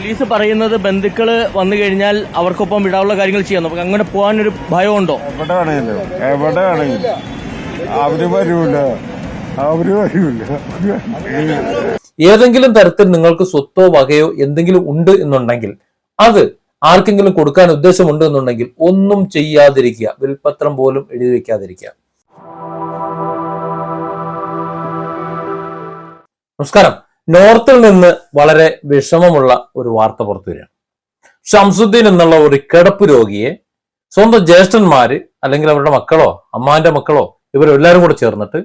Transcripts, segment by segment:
Police പറയുന്നത് ബന്ധുക്കള് വന്നു കഴിഞ്ഞാൽ അവർക്കൊപ്പം വിടാനുള്ള കാര്യങ്ങൾ ചെയ്യാം. നമുക്ക് അങ്ങനെ പോകാനൊരു ഭയമുണ്ടോ? എവിടെ ആണെങ്കിലും അവര് വരൂല. ഏതെങ്കിലും തരത്തിൽ നിങ്ങൾക്ക് സ്വത്തോ വകയോ എന്തെങ്കിലും ഉണ്ട് എന്നുണ്ടെങ്കിൽ അത് ആർക്കെങ്കിലും കൊടുക്കാൻ ഉദ്ദേശമുണ്ട് എന്നുണ്ടെങ്കിൽ ഒന്നും ചെയ്യാതിരിക്കുക. വിൽപത്രം പോലും എഴുതി വെക്കാതിരിക്കുക. നമസ്കാരം. നോർത്തിൽ നിന്ന് വളരെ വിഷമമുള്ള ഒരു വാർത്ത പുറത്തു വരികയാണ്. ഷംസുദ്ദീൻ എന്നുള്ള ഒരു കിടപ്പ് രോഗിയെ സ്വന്തം ജ്യേഷ്ഠന്മാര് അല്ലെങ്കിൽ അവരുടെ മക്കളോ അമ്മാന്റെ മക്കളോ ഇവരെല്ലാരും കൂടെ ചേർന്നിട്ട്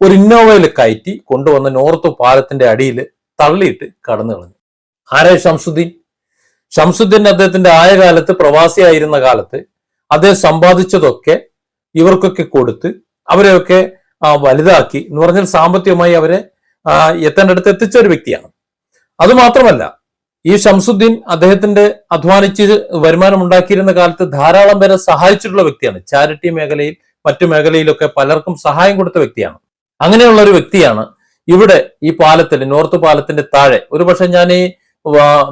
ഒരു ഇന്നോവയിൽ കയറ്റി കൊണ്ടുവന്ന നോർത്ത് പാലത്തിന്റെ അടിയിൽ തള്ളിയിട്ട് കടന്നു കളഞ്ഞു. ആരായി ഷംസുദ്ദീൻ? ഷംസുദ്ദീൻ അദ്ദേഹത്തിന്റെ ആയ കാലത്ത് പ്രവാസിയായിരുന്ന കാലത്ത് അദ്ദേഹം സമ്പാദിച്ചതൊക്കെ ഇവർക്കൊക്കെ കൊടുത്ത് അവരെയൊക്കെ വലുതാക്കി എന്ന് പറഞ്ഞാൽ സാമ്പത്തികമായി അവരെ എത്തേണ്ടടുത്ത് എത്തിച്ച ഒരു വ്യക്തിയാണ്. അതുമാത്രമല്ല, ഈ ഷംസുദ്ദീൻ അദ്ദേഹത്തിന്റെ അധ്വാനിച്ച് വരുമാനം ഉണ്ടാക്കിയിരുന്ന കാലത്ത് ധാരാളം പേരെ സഹായിച്ചിട്ടുള്ള വ്യക്തിയാണ്. ചാരിറ്റി മേഖലയിൽ മറ്റു മേഖലയിലൊക്കെ പലർക്കും സഹായം കൊടുത്ത വ്യക്തിയാണ്. അങ്ങനെയുള്ള ഒരു വ്യക്തിയാണ് ഇവിടെ ഈ പാലത്തിൽ, നോർത്ത് പാലത്തിന്റെ താഴെ, ഒരുപക്ഷെ ഞാൻ ഈ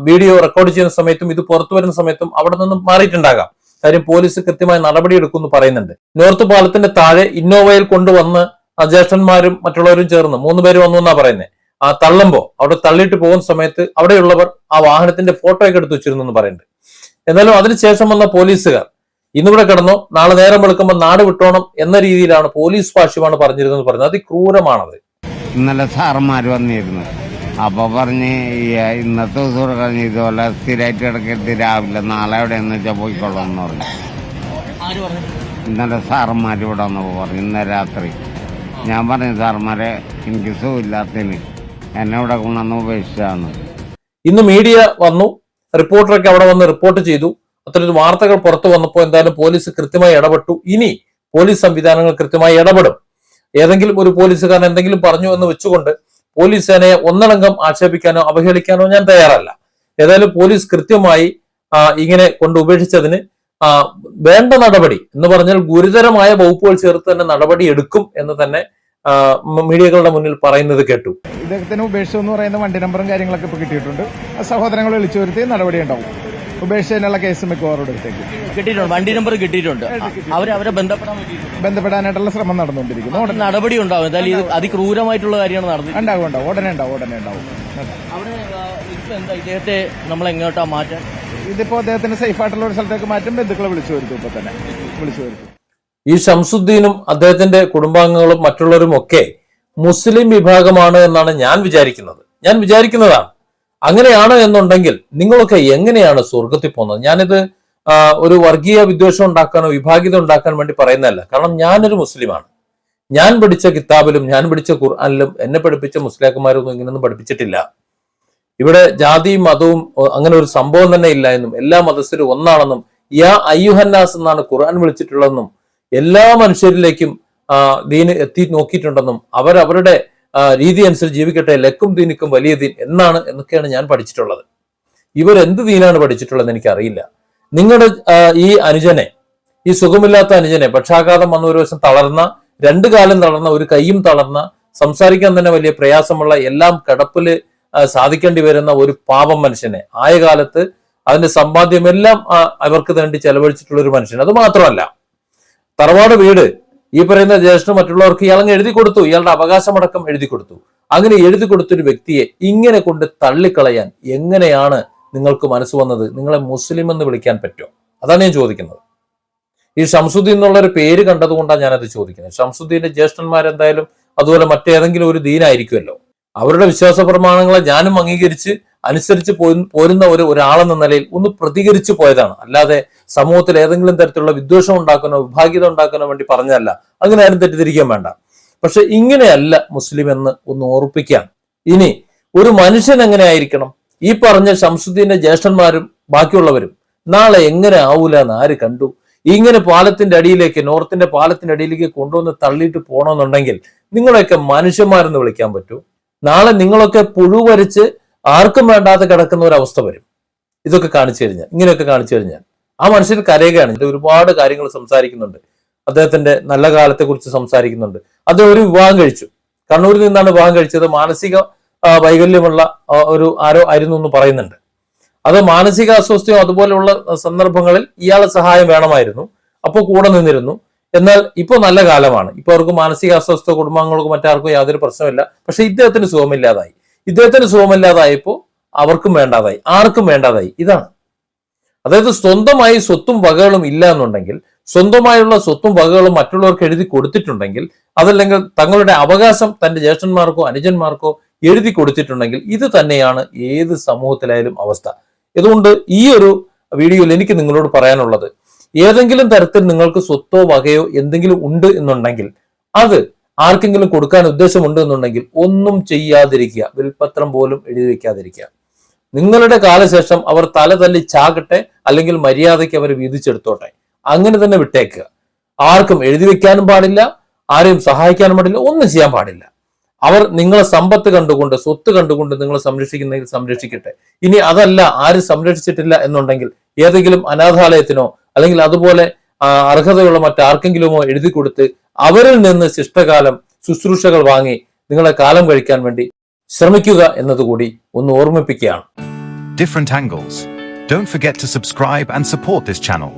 വീഡിയോ റെക്കോർഡ് ചെയ്യുന്ന സമയത്തും ഇത് പുറത്തു വരുന്ന സമയത്തും അവിടെ നിന്നും മാറിയിട്ടുണ്ടാകാം. കാര്യം പോലീസ് കൃത്യമായ നടപടി എടുക്കുമെന്ന് പറയുന്നുണ്ട്. നോർത്ത് പാലത്തിന്റെ താഴെ ഇന്നോവയിൽ കൊണ്ടുവന്ന് ജ്യേഷ്ഠന്മാരും മറ്റുള്ളവരും ചേർന്ന് 3 പേര് വന്നു എന്നാ പറയുന്നത്. ആ തള്ളുമ്പോ അവിടെ തള്ളിയിട്ട് പോകുന്ന സമയത്ത് അവിടെയുള്ളവർ ആ വാഹനത്തിന്റെ ഫോട്ടോ ഒക്കെ എടുത്തു വെച്ചിരുന്നു എന്ന് പറയുന്നുണ്ട്. എന്നാലും അതിനുശേഷം വന്ന പോലീസുകാർ ഇന്നിവിടെ കിടന്നോ നാളെ നേരം വെളുക്കുമ്പോൾ നാട് വിട്ടോണം എന്ന രീതിയിലാണ് പോലീസ് ഭാഷ്യമാണ് പറഞ്ഞിരുന്നത് പറഞ്ഞത്. അതിക്രൂരമാണത്. ഇന്നലെ സാറന്മാര് വന്നിരുന്നു. അപ്പൊ പറഞ്ഞ് ഇന്നത്തെ ദിവസം കഴിഞ്ഞ് ഇതുപോലെ സ്ഥിരമായിട്ട് കിടക്കരുത്, രാവിലെ നാളെ എവിടെയെന്ന് വെച്ചാൽ പോയിക്കൊള്ളാം എന്ന് പറഞ്ഞു. ഇന്നലെ സാറന്മാര് ഇവിടെ വന്നപ്പോ പറഞ്ഞു, ഇന്നലെ രാത്രി. ഞാൻ പറഞ്ഞു, സാറന്മാരെ എനിക്ക് സുഖമില്ലാത്തതിന് എന്നെ ഇവിടെ കൊണ്ടുവന്ന് ഉപേക്ഷിച്ചാണ്. ഇന്ന് മീഡിയ വന്നു, റിപ്പോർട്ടറൊക്കെ അവിടെ വന്ന് റിപ്പോർട്ട് ചെയ്തു. അത്തരത്തിൽ വാർത്തകൾ പുറത്തു വന്നപ്പോൾ എന്തായാലും പോലീസ് കൃത്യമായി ഇടപെട്ടു. ഇനി പോലീസ് സംവിധാനങ്ങൾ കൃത്യമായി ഇടപെടും. ഏതെങ്കിലും ഒരു പോലീസുകാരൻ എന്തെങ്കിലും പറഞ്ഞു എന്ന് വെച്ചുകൊണ്ട് പോലീസ് സേനയെ ഒന്നടങ്കം ആക്ഷേപിക്കാനോ അവഹേളിക്കാനോ ഞാൻ തയ്യാറല്ല. ഏതായാലും പോലീസ് കൃത്യമായി ഇങ്ങനെ കൊണ്ട് ഉപേക്ഷിച്ചതിന് വേണ്ട നടപടി എന്ന് പറഞ്ഞാൽ ഗുരുതരമായ വകുപ്പുകൾ ചേർത്ത് തന്നെ നടപടി എടുക്കും എന്ന് തന്നെ മീഡിയകളുടെ മുന്നിൽ പറയുന്നത് കേട്ടു. ഇദ്ദേഹത്തിന് ഉപേക്ഷ എന്ന് പറയുന്ന വണ്ടി നമ്പറും കാര്യങ്ങളൊക്കെ ഇപ്പൊ കിട്ടിയിട്ടുണ്ട്. സഹോദരങ്ങൾ വിളിച്ചു വരുത്തി നടപടി ഉണ്ടാവും. ഉപേക്ഷയുള്ള കേസ് മിക്കവാറും എടുത്തേക്ക് കിട്ടിയിട്ടുണ്ട്. വണ്ടി നമ്പർ കിട്ടിയിട്ടുണ്ട്. അവരെ ബന്ധപ്പെടാനായിട്ടുള്ള ശ്രമം നടന്നുകൊണ്ടിരിക്കുന്നു. നടപടി ഉണ്ടാവും. എന്തായാലും ഇത് അതിക്രൂരമായിട്ടുള്ള കാര്യമാണ് നടന്നത്. ഉണ്ടാവും. ഉടനെ ഉണ്ടാവും. ഇദ്ദേഹത്തെ നമ്മൾ എങ്ങോട്ടാ മാറ്റാൻ? ഇതിപ്പോ അദ്ദേഹത്തിന് സേഫ് ആയിട്ടുള്ള ഒരു സ്ഥലത്തേക്ക് മാറ്റും. ബന്ധുക്കളെ വിളിച്ചു വരുത്തും. ഇപ്പൊ തന്നെ വിളിച്ചു വരുത്തും. ഈ ഷംസുദ്ദീനും അദ്ദേഹത്തിന്റെ കുടുംബാംഗങ്ങളും മറ്റുള്ളവരും ഒക്കെ മുസ്ലിം വിഭാഗമാണ് എന്നാണ് ഞാൻ വിചാരിക്കുന്നതാണ്. അങ്ങനെയാണ് എന്നുണ്ടെങ്കിൽ നിങ്ങളൊക്കെ എങ്ങനെയാണ് സ്വർഗത്തിൽ പോകുന്നത്? ഞാനിത് ഒരു വർഗീയ വിദ്വേഷം ഉണ്ടാക്കാനോ വിഭാഗീയത ഉണ്ടാക്കാൻ വേണ്ടി പറയുന്നതല്ല. കാരണം ഞാനൊരു മുസ്ലിമാണ്. ഞാൻ പഠിച്ച കിതാബിലും ഞാൻ പഠിച്ച ഖുർആനിലും എന്നെ പഠിപ്പിച്ച മുസ്ലിയാക്കന്മാരൊന്നും ഇങ്ങനെയൊന്നും പഠിപ്പിച്ചിട്ടില്ല. ഇവിടെ ജാതിയും മതവും അങ്ങനെ ഒരു സംഭവം തന്നെ ഇല്ല എന്നും എല്ലാ മതസ്ഥരും ഒന്നാണെന്നും യാ അയ്യുഹന്നാസ് എന്നാണ് ഖുർആൻ വിളിച്ചിട്ടുള്ളതെന്നും എല്ലാ മനുഷ്യരിലേക്കും ദീന് എത്തി നോക്കിയിട്ടുണ്ടെന്നും അവരവരുടെ രീതി അനുസരിച്ച് ജീവിക്കട്ടെ, ലക്കും ദീനിക്കും വലിയ ദീൻ എന്നൊക്കെയാണ് ഞാൻ പഠിച്ചിട്ടുള്ളത്. ഇവരെന്ത് ദീനാണ് പഠിച്ചിട്ടുള്ളത് എനിക്കറിയില്ല. നിങ്ങളുടെ ഈ അനുജനെ, ഈ സുഖമില്ലാത്ത അനുജനെ, പക്ഷാഘാതം വന്ന ഒരു ദിവസം തളർന്ന, 2 കാലം തളർന്ന, ഒരു കൈയും തളർന്ന, സംസാരിക്കാൻ തന്നെ വലിയ പ്രയാസമുള്ള, എല്ലാം കിടപ്പില് സാധിക്കേണ്ടി വരുന്ന ഒരു പാപം മനുഷ്യനെ, ആയ കാലത്ത് അതിന്റെ സമ്പാദ്യമെല്ലാം അവർക്ക് വേണ്ടി ചെലവഴിച്ചിട്ടുള്ള ഒരു മനുഷ്യൻ. അത് മാത്രമല്ല, തറവാട് വീട് ഈ പറയുന്ന ജ്യേഷ്ഠ മറ്റുള്ളവർക്ക് ഇയാളങ്ങ് എഴുതി കൊടുത്തു. ഇയാളുടെ അവകാശമടക്കം എഴുതി കൊടുത്തു. അങ്ങനെ എഴുതി കൊടുത്തൊരു വ്യക്തിയെ ഇങ്ങനെ കൊണ്ട് തള്ളിക്കളയാൻ എങ്ങനെയാണ് നിങ്ങൾക്ക് മനസ്സ് വന്നത്? നിങ്ങളെ മുസ്ലിം എന്ന് വിളിക്കാൻ പറ്റുമോ? അതാണ് ഞാൻ ചോദിക്കുന്നത്. ഈ ഷംസുദ്ദീൻ എന്നുള്ള ഒരു പേര് കണ്ടതുകൊണ്ടാണ് ഞാനത് ചോദിക്കുന്നത്. ഷംസുദ്ദീന്റെ ജ്യേഷ്ഠന്മാരെന്തായാലും അതുപോലെ മറ്റേതെങ്കിലും ഒരു ദീനായിരിക്കുമല്ലോ. അവരുടെ വിശ്വാസ പ്രമാണങ്ങളെ ഞാനും അംഗീകരിച്ച് അനുസരിച്ച് പോരുന്ന ഒരാളെന്ന നിലയിൽ ഒന്ന് പ്രതികരിച്ചു പോയതാണ്. അല്ലാതെ സമൂഹത്തിൽ ഏതെങ്കിലും തരത്തിലുള്ള വിദ്വേഷം ഉണ്ടാക്കാനോ വിഭാഗീയത ഉണ്ടാക്കാനോ വേണ്ടി പറഞ്ഞതല്ല. അങ്ങനെ ആരും തെറ്റിദ്ധരിക്കാൻ വേണ്ട. പക്ഷെ ഇങ്ങനെയല്ല മുസ്ലിം എന്ന് ഒന്ന് ഓർപ്പിക്കാം. ഇനി ഒരു മനുഷ്യൻ എങ്ങനെ ആയിരിക്കണം? ഈ പറഞ്ഞ ഷംസുദ്ദീന്റെ ജ്യേഷ്ഠന്മാരും ബാക്കിയുള്ളവരും നാളെ എങ്ങനെ ആവൂല എന്ന് ആര് കണ്ടു? ഇങ്ങനെ പാലത്തിന്റെ അടിയിലേക്ക്, നോർത്തിന്റെ പാലത്തിന്റെ അടിയിലേക്ക് കൊണ്ടുവന്ന് തള്ളിയിട്ട് പോകണമെന്നുണ്ടെങ്കിൽ നിങ്ങളെയൊക്കെ മനുഷ്യന്മാരെന്ന് വിളിക്കാൻ പറ്റൂ? നാളെ നിങ്ങളൊക്കെ പുഴുവരിച്ച് ആർക്കും വേണ്ടാതെ കിടക്കുന്ന ഒരു അവസ്ഥ വരും. ഇതൊക്കെ കാണിച്ചു കഴിഞ്ഞാൽ, ഇങ്ങനെയൊക്കെ കാണിച്ചു കഴിഞ്ഞാൽ ആ മനുഷ്യൻ കരയുകയാണ്. ഇത് ഒരുപാട് കാര്യങ്ങൾ സംസാരിക്കുന്നുണ്ട്. അദ്ദേഹത്തിന്റെ നല്ല കാലത്തെ കുറിച്ച് സംസാരിക്കുന്നുണ്ട്. അദ്ദേഹം ഒരു വിവാഹം കഴിച്ചു. കണ്ണൂരിൽ നിന്നാണ് വിവാഹം കഴിച്ചത്. മാനസിക വൈകല്യമുള്ള ആരോ ആയിരുന്നു എന്ന് പറയുന്നുണ്ട്. അത് മാനസികാസ്വാസ്ഥ്യം അതുപോലെയുള്ള സന്ദർഭങ്ങളിൽ ഇയാളെ സഹായം വേണമായിരുന്നു, അപ്പോൾ കൂടെ നിന്നിരുന്നു. എന്നാൽ ഇപ്പോൾ നല്ല കാലമാണ്, ഇപ്പൊ അവർക്ക് മാനസികാസ്വസ്ഥ കുടുംബാംഗങ്ങൾക്കും മറ്റാർക്കും യാതൊരു പ്രശ്നമില്ല. പക്ഷെ ഇദ്ദേഹത്തിന് സുഖമില്ലാതായി. ഇദ്ദേഹത്തിന് സുഖമില്ലാതായപ്പോൾ അവർക്കും വേണ്ടാതായി, ആർക്കും വേണ്ടാതായി. ഇതാണ്. അതായത് സ്വന്തമായി സ്വത്തും വകകളും ഇല്ല എന്നുണ്ടെങ്കിൽ, സ്വന്തമായുള്ള സ്വത്തും വകകളും മറ്റുള്ളവർക്ക് എഴുതി കൊടുത്തിട്ടുണ്ടെങ്കിൽ, അതല്ലെങ്കിൽ തങ്ങളുടെ അവകാശം തന്റെ ജ്യേഷ്ഠന്മാർക്കോ അനുജന്മാർക്കോ എഴുതി കൊടുത്തിട്ടുണ്ടെങ്കിൽ, ഇത് തന്നെയാണ് ഏത് സമൂഹത്തിലായാലും അവസ്ഥ. അതുകൊണ്ട് ഈ ഒരു വീഡിയോയിൽ എനിക്ക് നിങ്ങളോട് പറയാനുള്ളത്, ഏതെങ്കിലും തരത്തിൽ നിങ്ങൾക്ക് സ്വത്തോ വകയോ എന്തെങ്കിലും ഉണ്ട് എന്നുണ്ടെങ്കിൽ, അത് ആർക്കെങ്കിലും കൊടുക്കാൻ ഉദ്ദേശമുണ്ട് എന്നുണ്ടെങ്കിൽ ഒന്നും ചെയ്യാതിരിക്കുക, വിൽപത്രം പോലും എഴുതി വെക്കാതിരിക്കുക. നിങ്ങളുടെ കാലശേഷം അവർ തല തല്ലി ചാകട്ടെ, അല്ലെങ്കിൽ മര്യാദയ്ക്ക് അവർ വീതിച്ചെടുത്തോട്ടെ, അങ്ങനെ തന്നെ വിട്ടേക്കുക. ആർക്കും എഴുതി വെക്കാനും പാടില്ല, ആരെയും സഹായിക്കാനും പാടില്ല, ഒന്നും ചെയ്യാൻ പാടില്ല. അവർ നിങ്ങളെ സമ്പത്ത് കണ്ടുകൊണ്ട്, സ്വത്ത് കണ്ടുകൊണ്ട് നിങ്ങളെ സംരക്ഷിക്കുന്നെങ്കിൽ സംരക്ഷിക്കട്ടെ. ഇനി അതല്ല, ആരും സംരക്ഷിച്ചിട്ടില്ല എന്നുണ്ടെങ്കിൽ ഏതെങ്കിലും അനാഥാലയത്തിനോ അല്ലെങ്കിൽ അതുപോലെ അർഹതയുള്ള മറ്റാർക്കെങ്കിലുമോ എഴുതി കൊടുത്ത് അവരിൽ നിന്ന് ശിഷ്ടകാലം ശുശ്രൂഷകൾ വാങ്ങി നിങ്ങളെ കാലം കഴിക്കാൻ വേണ്ടി ശ്രമിക്കുക എന്നതുകൂടി ഒന്ന് ഓർമ്മിപ്പിക്കുകയാണ്. Different angles. Don't forget to subscribe and support this channel.